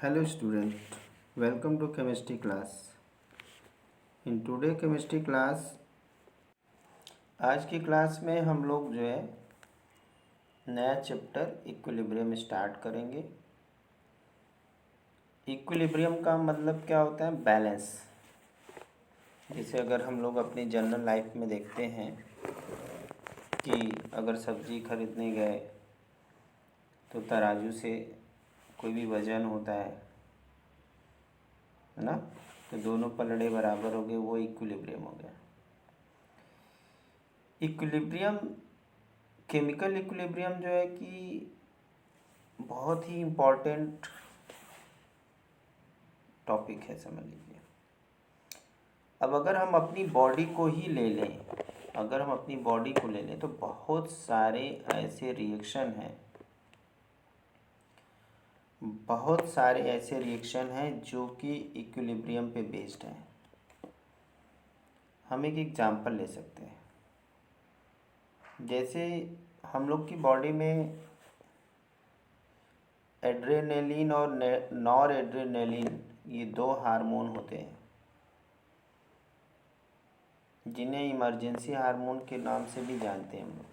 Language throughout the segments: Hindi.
Hello student, welcome to chemistry class. In today chemistry class, आज की क्लास में हम लोग जो है नया चैप्टर इक्विलिब्रियम स्टार्ट करेंगे। इक्विलिब्रियम का मतलब क्या होता है? बैलेंस। जैसे अगर हम लोग अपनी जनरल लाइफ में देखते हैं कि अगर सब्जी खरीदने गए तो तराजू से कोई भी वजन होता है ना, तो दोनों पलड़े बराबर हो गए, वो इक्विलिब्रियम हो गया। इक्विलिब्रियम, केमिकल इक्विलिब्रियम जो है कि बहुत ही इम्पोर्टेंट टॉपिक है, समझ लीजिए। अब अगर हम अपनी बॉडी को ही ले लें, तो बहुत सारे ऐसे रिएक्शन हैं जो कि इक्विलिब्रियम पे बेस्ड हैं। हम एक एग्जांपल ले सकते हैं। जैसे हम लोग की बॉडी में एड्रेनलिन और नॉर एड्रेनलिन, ये दो हार्मोन होते हैं जिन्हें इमरजेंसी हार्मोन के नाम से भी जानते हैं हम लोग।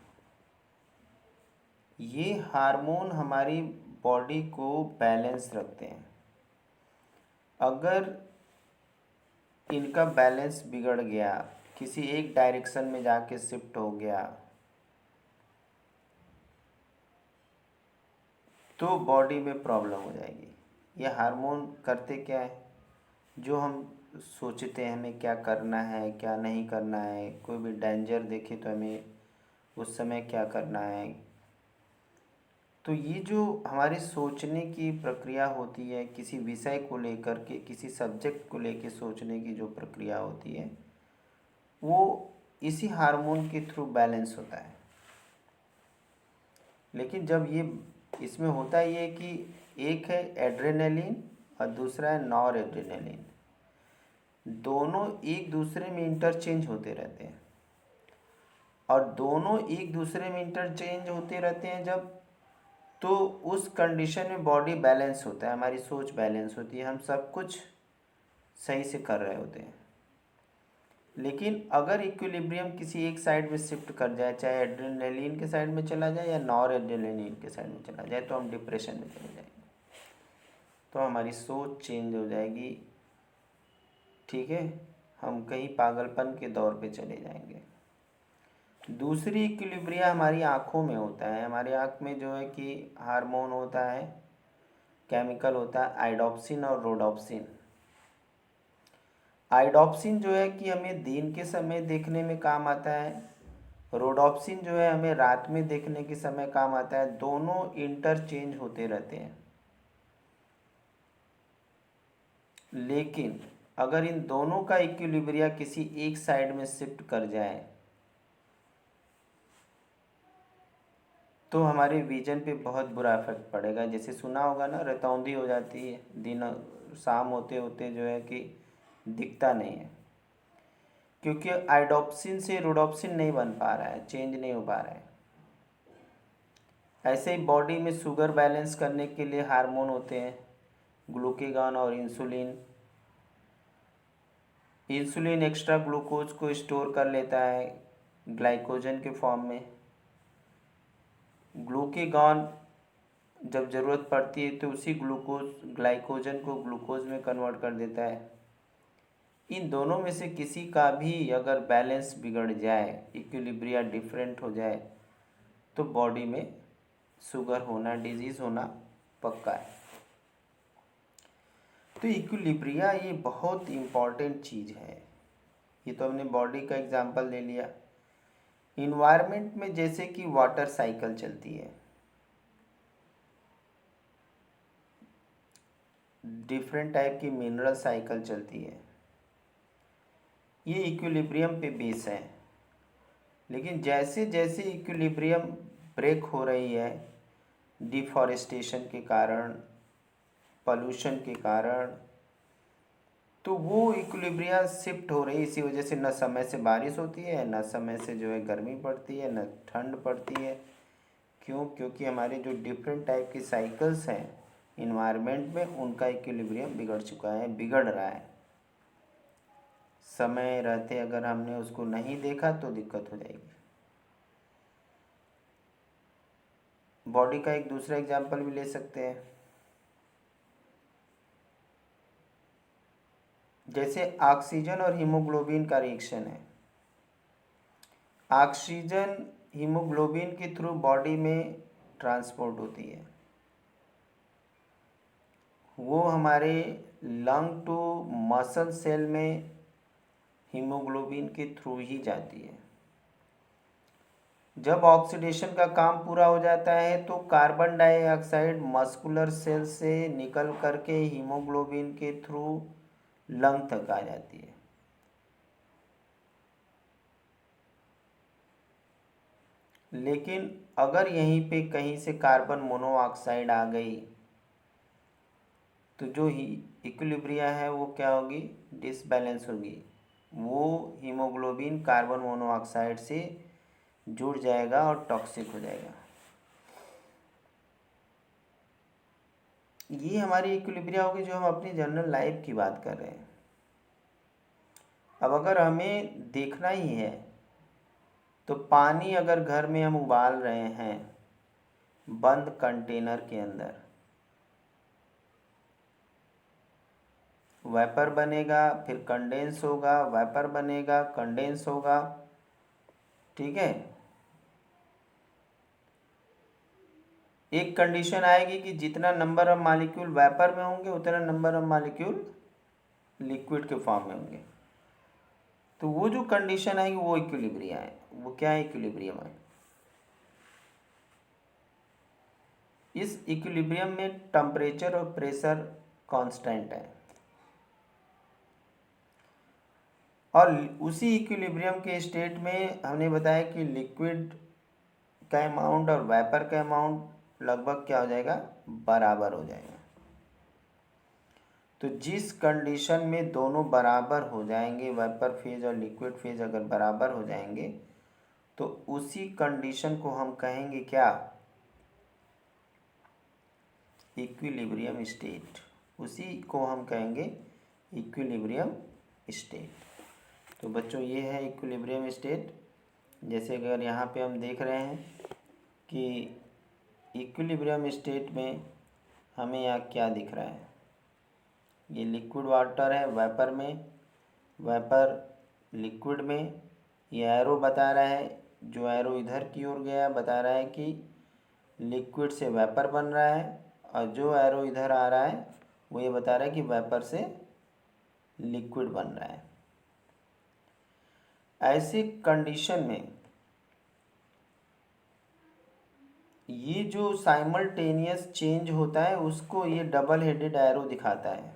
ये हार्मोन हमारी बॉडी को बैलेंस रखते हैं। अगर इनका बैलेंस बिगड़ गया, किसी एक डायरेक्शन में जाके शिफ्ट हो गया, तो बॉडी में प्रॉब्लम हो जाएगी। ये हार्मोन करते क्या है? जो हम सोचते हैं हमें क्या करना है, क्या नहीं करना है, कोई भी डेंजर देखे तो हमें उस समय क्या करना है, तो ये जो हमारे सोचने की प्रक्रिया होती है, किसी विषय को लेकर के, किसी सब्जेक्ट को लेकर सोचने की जो प्रक्रिया होती है, वो इसी हार्मोन के थ्रू बैलेंस होता है। लेकिन जब ये इसमें होता ये कि एक है एड्रेनलिन और दूसरा है नॉर एड्रेनलिन, दोनों एक दूसरे में इंटरचेंज होते रहते हैं। और दोनों एक दूसरे में इंटरचेंज होते रहते हैं जब, तो उस कंडीशन में बॉडी बैलेंस होता है, हमारी सोच बैलेंस होती है, हम सब कुछ सही से कर रहे होते हैं। लेकिन अगर इक्विलिब्रियम किसी एक साइड में शिफ्ट कर जाए, चाहे एड्रेनलिन के साइड में चला जाए या नॉर एड्रेनलिन के साइड में चला जाए, तो हम डिप्रेशन में चले जाएंगे, तो हमारी सोच चेंज हो जाएगी। ठीक है, हम कहीं पागलपन के दौर पे चले जाएंगे। दूसरी इक्विलिब्रिया हमारी आँखों में होता है। हमारी आँख में जो है कि हार्मोन होता है, केमिकल होता है आइडोप्सिन और रोडोप्सिन। आइडोप्सिन जो है कि हमें दिन के समय देखने में काम आता है, रोडोप्सिन जो है हमें रात में देखने के समय काम आता है। दोनों इंटरचेंज होते रहते हैं। लेकिन अगर इन दोनों का इक्विलिब्रिया किसी एक साइड में शिफ्ट कर जाए, तो हमारे विजन पे बहुत बुरा इफेक्ट पड़ेगा। जैसे सुना होगा ना, रतौंधी हो जाती है, दिन शाम होते होते जो है कि दिखता नहीं है, क्योंकि आइडोप्सिन से रोडोप्सिन नहीं बन पा रहा है, चेंज नहीं हो पा रहा है। ऐसे ही बॉडी में शुगर बैलेंस करने के लिए हार्मोन होते हैं, ग्लूकेगॉन और इंसुलिन। इंसुलिन एक्स्ट्रा ग्लूकोज को स्टोर कर लेता है ग्लाइकोजन के फॉर्म में। ग्लूकेगॉन जब ज़रूरत पड़ती है तो उसी ग्लाइकोजन को ग्लूकोज में कन्वर्ट कर देता है। इन दोनों में से किसी का भी अगर बैलेंस बिगड़ जाए, इक्विलिब्रिया डिफरेंट हो जाए, तो बॉडी में शुगर होना, डिजीज़ होना पक्का है। तो इक्विलिब्रिया ये बहुत इम्पॉर्टेंट चीज़ है। ये तो हमने बॉडी का एग्जांपल ले लिया। इन्वायरमेंट में जैसे कि वाटर साइकिल चलती है, डिफरेंट टाइप की मिनरल साइकिल चलती है, ये इक्विलिब्रियम पे बेस है। लेकिन जैसे जैसे इक्विलिब्रियम ब्रेक हो रही है, डिफॉरेस्टेशन के कारण, पॉल्यूशन के कारण, तो वो इक्विलिब्रिया शिफ्ट हो रही है। इसी वजह से न समय से बारिश होती है, न समय से जो है गर्मी पड़ती है, न ठंड पड़ती है। क्यों? क्योंकि हमारे जो डिफरेंट टाइप की साइकिल्स हैं इन्वायरमेंट में उनका इक्विलिब्रियम बिगड़ चुका है, बिगड़ रहा है। समय रहते अगर हमने उसको नहीं देखा तो दिक्कत हो जाएगी। बॉडी का एक दूसरा एग्जाम्पल भी ले सकते हैं, जैसे ऑक्सीजन और हीमोग्लोबिन का रिएक्शन है। ऑक्सीजन हीमोग्लोबिन के थ्रू बॉडी में ट्रांसपोर्ट होती है, वो हमारे लंग टू मसल सेल में हीमोग्लोबिन के थ्रू ही जाती है। जब ऑक्सीडेशन का काम पूरा हो जाता है तो कार्बन डाइऑक्साइड मस्कुलर सेल से निकल करके हीमोग्लोबिन के थ्रू लंग तक आ जाती है। लेकिन अगर यहीं पे कहीं से कार्बन मोनोऑक्साइड आ गई तो जो ही इक्विलिब्रिया है वो क्या होगी, डिसबैलेंस होगी। वो हीमोग्लोबिन कार्बन मोनोऑक्साइड से जुड़ जाएगा और टॉक्सिक हो जाएगा। ये हमारी इक्विलिब्रिया होगी जो हम अपनी जनरल लाइफ की बात कर रहे हैं। अब अगर हमें देखना ही है तो पानी अगर घर में हम उबाल रहे हैं बंद कंटेनर के अंदर, वेपर बनेगा, फिर कंडेंस होगा, वेपर बनेगा, कंडेंस होगा, ठीक है। एक कंडीशन आएगी कि जितना नंबर ऑफ मॉलिक्यूल वेपर में होंगे उतना नंबर ऑफ मॉलिक्यूल लिक्विड के फॉर्म में होंगे। तो वो जो कंडीशन आएगी वो इक्विलिब्रिया है। वो क्या है, इक्विलिब्रियम है। इस इक्विलिब्रियम में टेम्परेचर और प्रेशर कांस्टेंट है, और उसी इक्विलिब्रियम के स्टेट में हमने बताया कि लिक्विड का अमाउंट और वेपर का अमाउंट लगभग क्या हो जाएगा, बराबर हो जाएगा। तो जिस कंडीशन में दोनों बराबर हो जाएंगे, वेपर फेज और लिक्विड फेज अगर बराबर हो जाएंगे तो उसी कंडीशन को हम कहेंगे क्या, इक्विलिब्रियम स्टेट। उसी को हम कहेंगे इक्विलिब्रियम स्टेट। तो बच्चों ये है इक्विलिब्रियम स्टेट। जैसे अगर यहाँ पे हम देख रहे हैं कि इक्विलिब्रियम स्टेट में हमें यहाँ क्या दिख रहा है, ये लिक्विड वाटर है वेपर में, वेपर लिक्विड में। ये एरो बता रहा है, जो एरो इधर की ओर गया बता रहा है कि लिक्विड से वेपर बन रहा है, और जो एरो इधर आ रहा है वो ये बता रहा है कि वेपर से लिक्विड बन रहा है। ऐसी कंडीशन में ये जो साइमल्टेनियस चेंज होता है उसको ये डबल हेडेड एरो दिखाता है।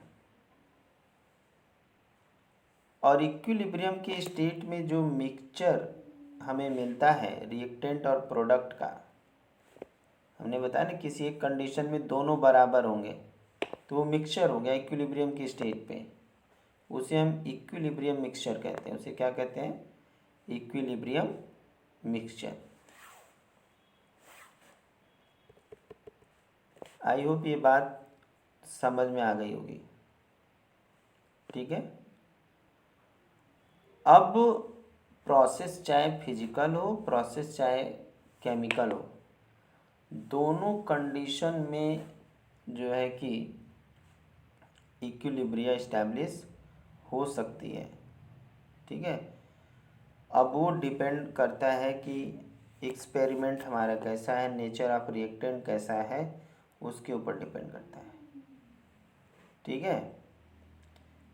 और इक्विलिब्रियम के स्टेट में जो मिक्सचर हमें मिलता है रिएक्टेंट और प्रोडक्ट का, हमने बताया ना किसी एक कंडीशन में दोनों बराबर होंगे तो वो मिक्सचर हो गया इक्विलिब्रियम की स्टेट पे, उसे हम इक्विलिब्रियम मिक्सचर कहते हैं। उसे क्या कहते हैं, इक्विलिब्रियम मिक्सचर। आई होप ये बात समझ में आ गई होगी, ठीक है। अब प्रोसेस चाहे फिजिकल हो, प्रोसेस चाहे केमिकल हो, दोनों कंडीशन में जो है कि इक्विलिब्रिया इस्टेब्लिश हो सकती है, ठीक है। अब वो डिपेंड करता है कि एक्सपेरिमेंट हमारा कैसा है, नेचर ऑफ रिएक्टेंट कैसा है, उसके ऊपर डिपेंड करता है, ठीक है।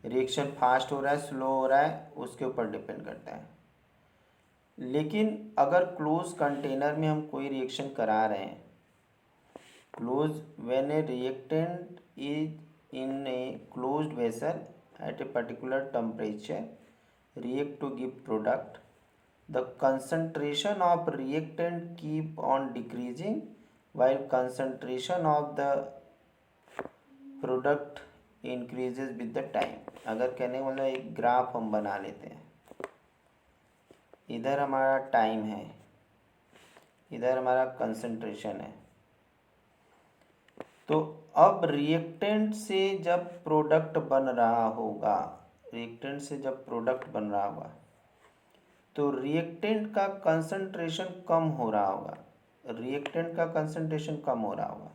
रिएक्शन फास्ट हो रहा है, स्लो हो रहा है, उसके ऊपर डिपेंड करता है। लेकिन अगर क्लोज कंटेनर में हम कोई रिएक्शन करा रहे हैं, close when A reactant is in a closed vessel eight a particular temperature react to give product, the concentration of reactant keep on decreasing while concentration of the product increases with the time। अगर कहने का मतलब एक ग्राफ हम बना लेते हैं, इधर हमारा टाइम है, इधर हमारा कंसंट्रेशन है। तो अब रिएक्टेंट से जब प्रोडक्ट बन रहा होगा, रिएक्टेंट से जब प्रोडक्ट बन रहा होगा तो रिएक्टेंट का कंसंट्रेशन कम हो रहा होगा, रिएक्टेंट का कंसंट्रेशन कम हो रहा होगा।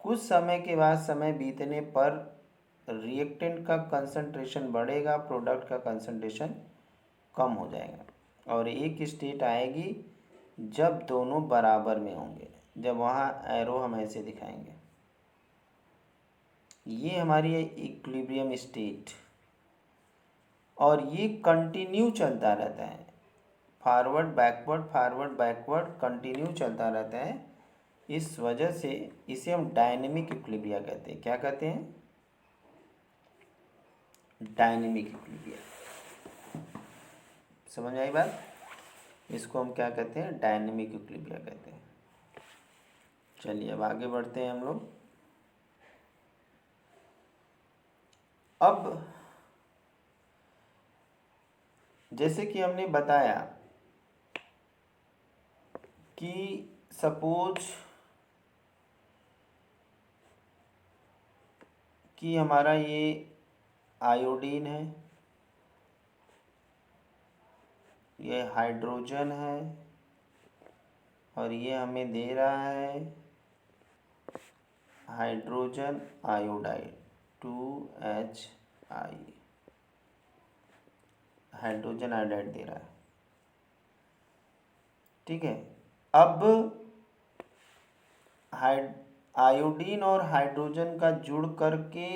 कुछ समय के बाद, समय बीतने पर रिएक्टेंट का कंसंट्रेशन बढ़ेगा, प्रोडक्ट का कंसंट्रेशन कम हो जाएगा और एक स्टेट आएगी जब दोनों बराबर में होंगे। जब वहाँ एरो हम ऐसे दिखाएंगे, ये हमारी है इक्विलिब्रियम स्टेट और ये कंटिन्यू चलता रहता है, फॉरवर्ड बैकवर्ड कंटिन्यू चलता रहता है। इस वजह से इसे हम डायनेमिक इक्विलिब्रिया कहते हैं। क्या कहते हैं? Dynamic equilibria. समझ आई बात? इसको हम क्या कहते हैं? डायनेमिक इक्विलिब्रिया कहते हैं। चलिए अब आगे बढ़ते हैं हम लोग। अब जैसे कि हमने बताया कि सपोज कि हमारा ये आयोडीन है, ये हाइड्रोजन है और ये हमें दे रहा है hydrogen iodide 2HI, hydrogen iodide दे रहा है। ठीक है, अब आयोडीन और हाइड्रोजन का जुड़ करके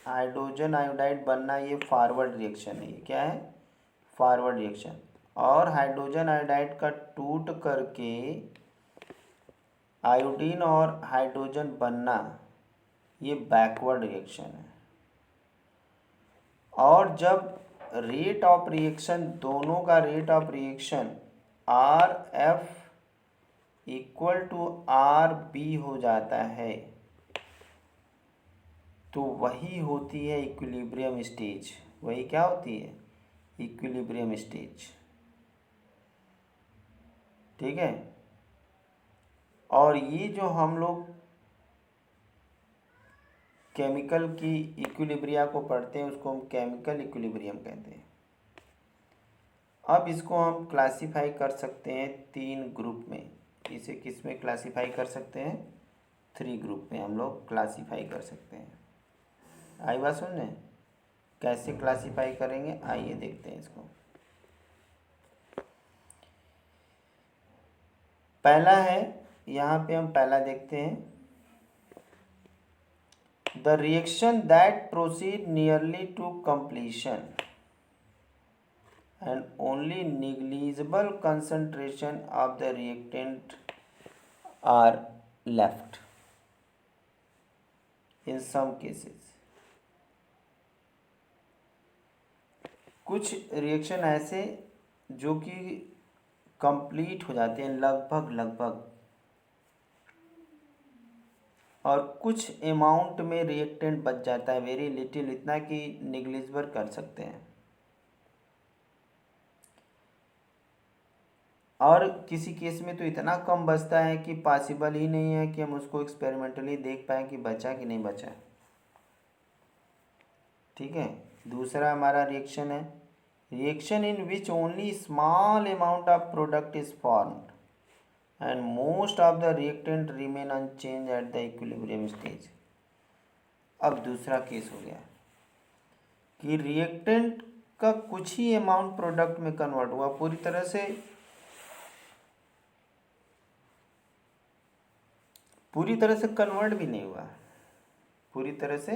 हाइड्रोजन आयोडाइड बनना, ये फॉरवर्ड रिएक्शन है। ये क्या है? Forward reaction. और हाइड्रोजन आयोडाइड का टूट करके आयोडीन और हाइड्रोजन बनना, ये बैकवर्ड रिएक्शन है। और जब रेट ऑफ रिएक्शन, दोनों का rate of reaction RF equal to RB हो जाता है तो वही होती है इक्विलिब्रियम स्टेज। वही क्या होती है? Equilibrium stage. ठीक है, और ये जो हम लोग केमिकल की इक्विलिब्रिया को पढ़ते हैं उसको हम केमिकल इक्विलिब्रियम कहते हैं। अब इसको हम क्लासिफाई कर सकते हैं 3 ग्रुप में। इसे किस में क्लासिफाई कर सकते हैं? 3 ग्रुप में हम लोग क्लासिफाई कर सकते हैं। आई बात सुनने? कैसे क्लासिफाई करेंगे, आइए देखते हैं इसको। पहला है, यहाँ पे हम पहला देखते हैं, the reaction that proceed nearly to completion and only negligible concentration of the reactant are left in some cases। कुछ रिएक्शन ऐसे जो कि कंप्लीट हो जाते हैं लगभग, और कुछ अमाउंट में रिएक्टेंट बच जाता है, वेरी लिटिल, इतना कि निग्लिजिबल कर सकते हैं। और किसी केस में तो इतना कम बचता है कि पॉसिबल ही नहीं है कि हम उसको एक्सपेरिमेंटली देख पाएँ कि बचा कि नहीं बचा। ठीक है, दूसरा हमारा रिएक्शन है, reaction in which only small amount of product is formed and most of the reactant remain unchange at the equilibrium stage. अब दूसरा केस हो गया कि रिएक्टेंट का कुछ ही अमाउंट प्रोडक्ट में कन्वर्ट हुआ, पूरी तरह से कन्वर्ट भी नहीं हुआ, पूरी तरह से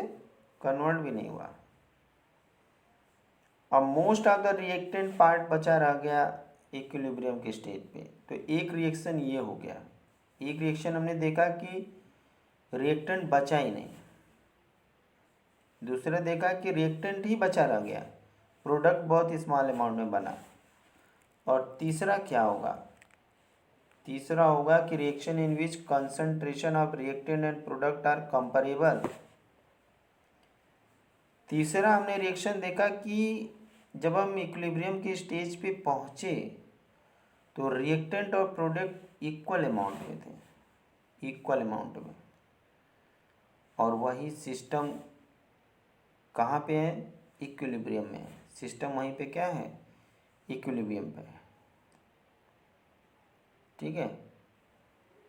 कन्वर्ट भी नहीं हुआ। अब most of the reactant part बचा रह गया इक्विलिब्रियम के स्टेज पे। तो एक रिएक्शन ये हो गया, एक रिएक्शन हमने देखा कि रिएक्टेंट बचा ही नहीं, दूसरा देखा कि रिएक्टेंट ही बचा रह गया, प्रोडक्ट बहुत स्मॉल अमाउंट में बना। और तीसरा क्या होगा? तीसरा होगा कि reaction in which concentration of reactant and product are comparable. तीसरा हमने रिएक्शन देखा कि जब हम इक्विलिब्रियम के स्टेज पे पहुँचे तो रिएक्टेंट और प्रोडक्ट इक्वल अमाउंट में थे, इक्वल अमाउंट में। और वही सिस्टम कहाँ पे है, इक्विलिब्रियम में है। सिस्टम वहीं पे क्या है, इक्विलिब्रियम पे है। ठीक है,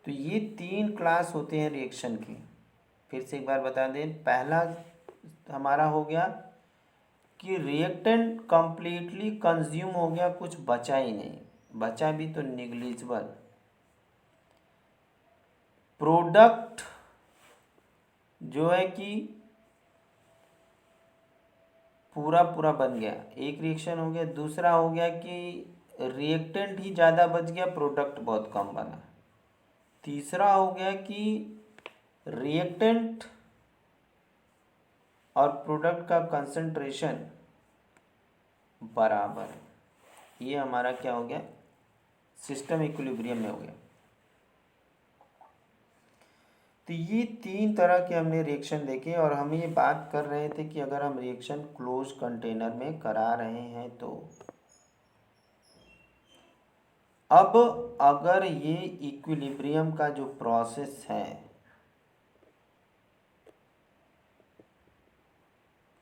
तो ये 3 क्लास होते हैं रिएक्शन की। फिर से एक बार बता दें, पहला हमारा हो गया कि रिएक्टेंट कंप्लीटली कंज्यूम हो गया, कुछ बचा ही नहीं, बचा भी तो निग्लिजिबल। प्रोडक्ट जो है कि पूरा पूरा बन गया, एक रिएक्शन हो गया। दूसरा हो गया कि रिएक्टेंट ही ज़्यादा बच गया, प्रोडक्ट बहुत कम बना। तीसरा हो गया कि रिएक्टेंट और प्रोडक्ट का कंसंट्रेशन बराबर है। ये हमारा क्या हो गया, सिस्टम इक्विलिब्रियम में हो गया। तो ये 3 तरह के हमने रिएक्शन देखे, और हम ये बात कर रहे थे कि अगर हम रिएक्शन क्लोज कंटेनर में करा रहे हैं तो अब अगर ये इक्विलिब्रियम का जो प्रोसेस है,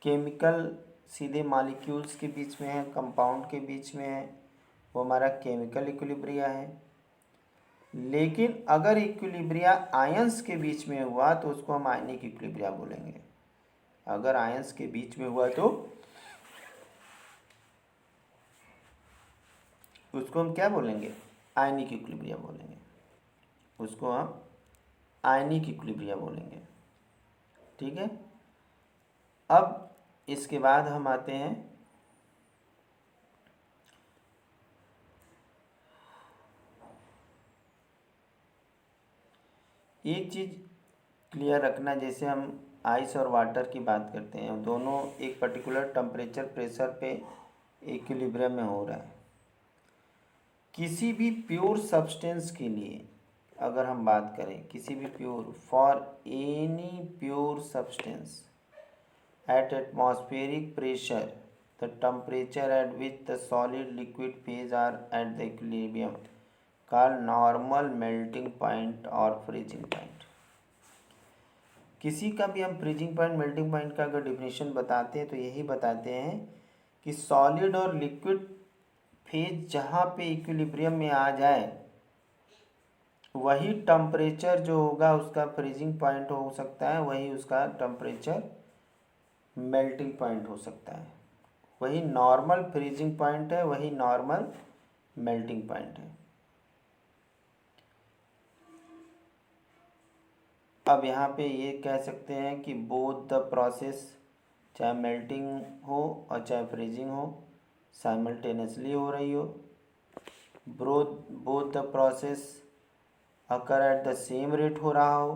केमिकल सीधे मॉलिक्यूल्स के बीच में है, कंपाउंड के बीच में है, वो हमारा केमिकल इक्विलिब्रिया है। लेकिन अगर इक्विलिब्रिया आयंस के बीच में हुआ तो उसको हम आयनिक इक्विलिब्रिया बोलेंगे। अगर आयंस के बीच में हुआ तो उसको हम क्या बोलेंगे, आयनिक इक्विलिब्रिया बोलेंगे। उसको हम आयनिक इक्विलिब्रिया बोलेंगे। ठीक है, अब इसके बाद हम आते हैं एक चीज़ क्लियर रखना, जैसे हम आइस और वाटर की बात करते हैं, दोनों एक पर्टिकुलर टेम्परेचर प्रेशर पे इक्विलिब्रियम में हो रहा है। किसी भी प्योर सब्सटेंस के लिए अगर हम बात करें, किसी भी pure, for any pure substance at atmospheric pressure the temperature at which the solid liquid phase are at the equilibrium called normal melting point और freezing point। किसी का भी हम फ्रीजिंग पॉइंट, मेल्टिंग पॉइंट का अगर डिफिनेशन बताते हैं तो यही बताते हैं कि सॉलिड और लिक्विड फेज जहाँ पे इक्विलिब्रियम में आ जाए वही टेम्परेचर जो होगा उसका फ्रीजिंग पॉइंट हो सकता है, वही उसका टेम्परेचर मेल्टिंग पॉइंट हो सकता है। वही नॉर्मल फ्रीजिंग पॉइंट है, वही नॉर्मल मेल्टिंग पॉइंट है। अब यहाँ पे ये कह सकते हैं कि बोथ द प्रोसेस, चाहे मेल्टिंग हो और चाहे फ्रीजिंग हो, साइमल्टेनियसली हो रही हो, both the process occur at the same rate हो रहा हो,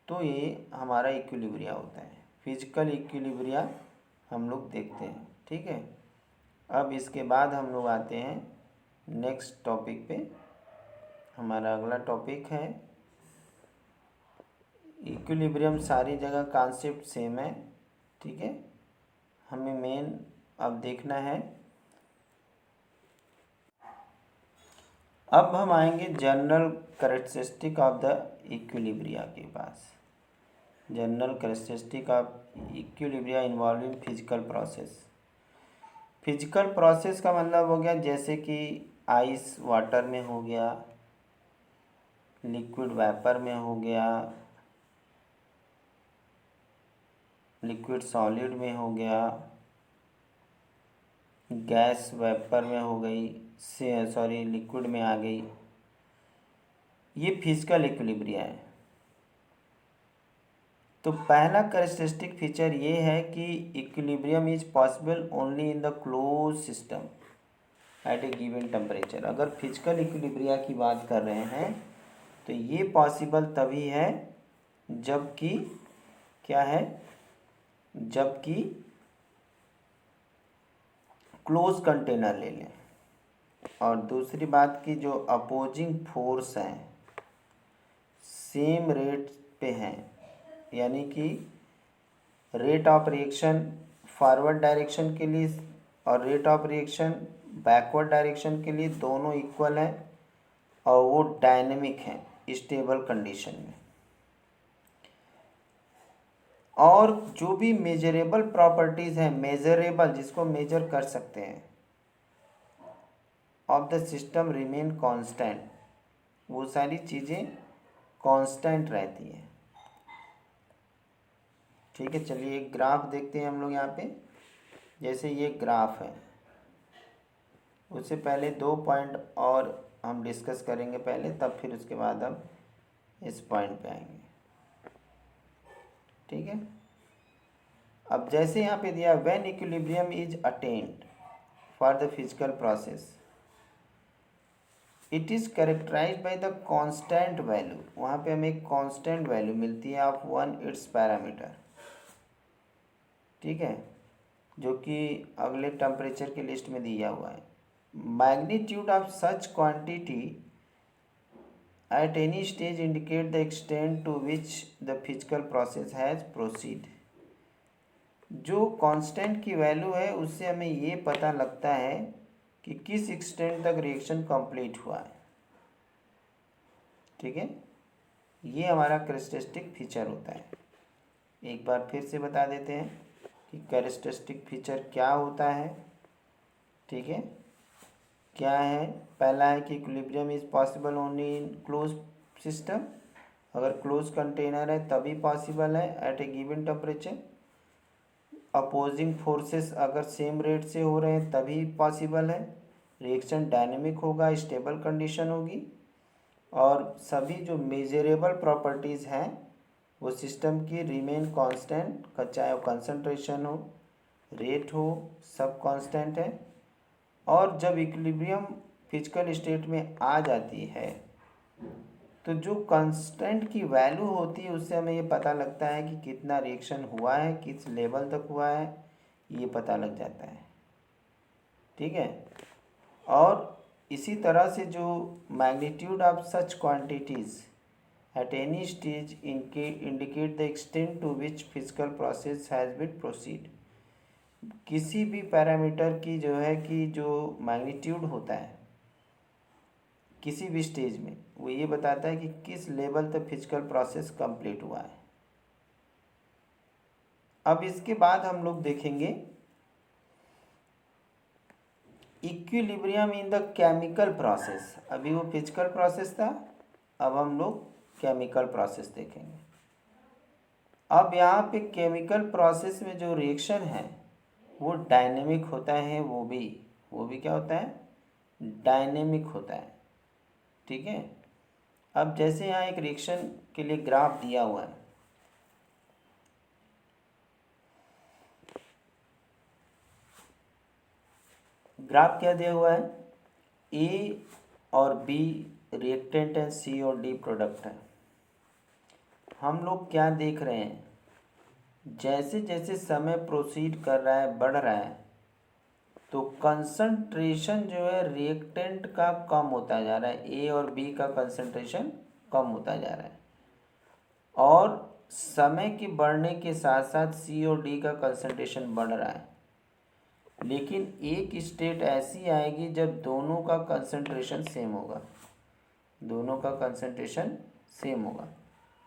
तो ये हमारा इक्विलिब्रिया होता है। फिजिकल इक्विलिब्रिया हम लोग देखते हैं। ठीक है, अब इसके बाद हम लोग आते हैं नेक्स्ट टॉपिक पे। हमारा अगला टॉपिक है इक्विलिब्रियम। सारी जगह कॉन्सेप्ट सेम है। ठीक है, हमें मेन अब देखना है, अब हम आएंगे general characteristic of the equilibria के पास। General characteristic of equilibria involving physical process. Physical process का मतलब हो गया जैसे कि आइस वाटर में हो गया, लिक्विड वेपर में हो गया, लिक्विड सॉलिड में हो गया, गैस वेपर में हो गई, सॉरी लिक्विड में आ गई। ये फिजिकल इक्विलिब्रिया है। तो पहला कैरेक्टरिस्टिक फीचर ये है कि equilibrium is possible only in the close system eight A given temperature. अगर फिजिकल इक्विलिब्रिया की बात कर रहे हैं तो ये पॉसिबल तभी है जबकि क्या है, जबकि क्लोज कंटेनर ले लें, और दूसरी बात की जो अपोजिंग फोर्स हैं सेम रेट पे हैं, यानी कि rate of reaction forward direction के लिए और rate of reaction backward direction के लिए दोनों इक्वल हैं, और वो डायनेमिक हैं स्टेबल कंडीशन में। और जो भी मेजरेबल प्रॉपर्टीज़ हैं, मेजरेबल जिसको मेजर कर सकते हैं, of the system remain constant, वो सारी चीज़ें कांस्टेंट रहती हैं। ठीक है, चलिए एक ग्राफ देखते हैं हम लोग यहाँ पे। जैसे ये ग्राफ है, उससे पहले 2 पॉइंट और हम डिस्कस करेंगे पहले, तब फिर उसके बाद हम इस पॉइंट पे आएंगे। ठीक है, अब जैसे यहाँ पे दिया when equilibrium is attend for the physical process, it is characterise by the constant value. वहाँ पे हमें एक कांस्टेंट वैल्यू मिलती है ऑफ 1 इट्स पैरामीटर। ठीक है, जो कि अगले टेम्परेचर की लिस्ट में दिया हुआ है। Magnitude of such quantity at any stage indicate the extent to which the physical process has proceed. जो कांस्टेंट की वैल्यू है उससे हमें ये पता लगता है कि किस एक्सटेंट तक रिएक्शन कंप्लीट हुआ है। ठीक है, ये हमारा कैरेक्टरिस्टिक फीचर होता है। एक बार फिर से बता देते हैं कि कैरेक्टरिस्टिक फीचर क्या होता है। ठीक है, क्या है? पहला है कि equilibrium is possible only in close system. अगर क्लोज कंटेनर है तभी पॉसिबल है एट ए गिवन टेम्परेचर। अपोजिंग फोर्सेस अगर सेम रेट से हो रहे हैं तभी पॉसिबल है। रिएक्शन डायनेमिक होगा, स्टेबल कंडीशन होगी, और सभी जो मेजरेबल प्रॉपर्टीज़ हैं वो सिस्टम की रिमेन कांस्टेंट, चाहे वो कंसंट्रेशन हो, रेट हो, सब कांस्टेंट है। और जब इक्विलिब्रियम फिजिकल स्टेट में आ जाती है तो जो कांस्टेंट की वैल्यू होती है उससे हमें ये पता लगता है कि कितना रिएक्शन हुआ है, किस लेवल तक हुआ है, ये पता लग जाता है। ठीक है, और इसी तरह से जो magnitude of such quantities at any stage indicate the extent to which physical process has been proceed. किसी भी पैरामीटर की जो है कि जो मैग्नीट्यूड होता है किसी भी स्टेज में, वो ये बताता है कि किस लेवल तक फिजिकल प्रोसेस कंप्लीट हुआ है। अब इसके बाद हम लोग देखेंगे equilibrium in the chemical process. अभी वो फिजिकल प्रोसेस था, अब हम लोग केमिकल प्रोसेस देखेंगे। अब यहाँ पे केमिकल प्रोसेस में जो रिएक्शन है वो डायनेमिक होता है, वो भी क्या होता है? डायनेमिक होता है। ठीक है, अब जैसे यहाँ एक रिएक्शन के लिए ग्राफ दिया हुआ है, ग्राफ क्या दिया हुआ है? ए और बी रिएक्टेंट है, सी और डी प्रोडक्ट है। हम लोग क्या देख रहे हैं? जैसे जैसे समय प्रोसीड कर रहा है, बढ़ रहा है, तो कंसंट्रेशन जो है रिएक्टेंट का कम होता जा रहा है। ए और बी का कंसंट्रेशन कम होता जा रहा है, और समय के बढ़ने के साथ साथ सी और डी का कंसंट्रेशन बढ़ रहा है। लेकिन एक स्टेट ऐसी आएगी जब दोनों का कंसंट्रेशन सेम होगा, दोनों का कंसंट्रेशन सेम होगा।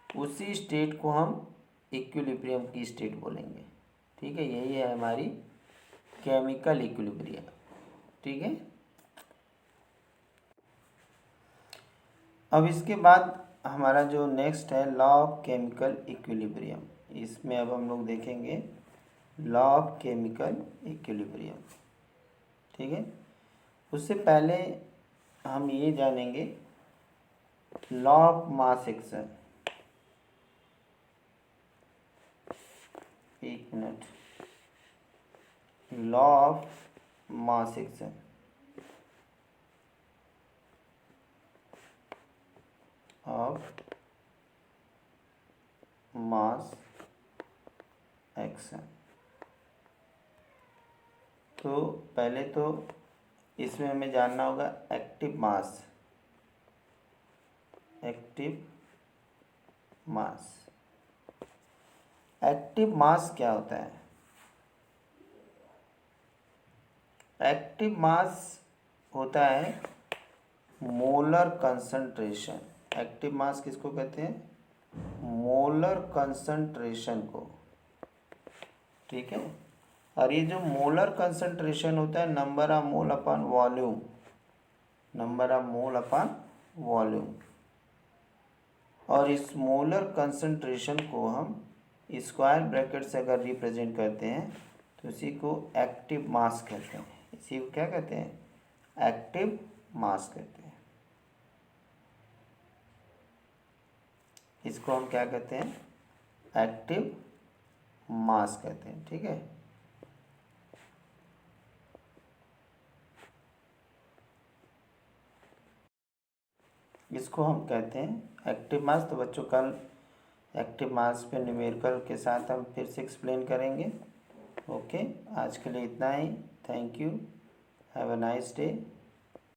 उसी स्टेट को हम इक्विलिब्रियम की स्टेट बोलेंगे। ठीक है, यही है हमारी केमिकल इक्विलिब्रियम। ठीक है, अब इसके बाद हमारा जो नेक्स्ट है लॉ ऑफ केमिकल इक्विलिब्रियम। इसमें अब हम लोग देखेंगे लॉ ऑफ केमिकल इक्विलिब्रियम। ठीक है, उससे पहले हम ये जानेंगे लॉ ऑफ मास एक्शन। एक minute, law of mass action. Of mass action. तो पहले तो इसमें हमें जानना होगा active mass. Active mass, active mass क्या होता है? एक्टिव मास होता है मोलर कंसंट्रेशन। एक्टिव मास किसको कहते हैं? मोलर कंसंट्रेशन को। ठीक है। और ये जो मोलर कंसंट्रेशन होता है number of mole upon volume, number of mole upon volume, और इस मोलर कंसंट्रेशन को हम स्क्वायर ब्रैकेट से अगर रिप्रेजेंट करते हैं तो इसी को एक्टिव मास कहते हैं। इसी को क्या कहते हैं? एक्टिव मास कहते हैं। इसको हम क्या कहते हैं? एक्टिव मास कहते हैं। ठीक है। इसको हम कहते हैं एक्टिव मास। तो बच्चों कल एक्टिव मास पे न्यूमेरिकल के साथ हम फिर से एक्सप्लेन करेंगे। ओके, आज के लिए इतना ही। Thank you, have a nice day.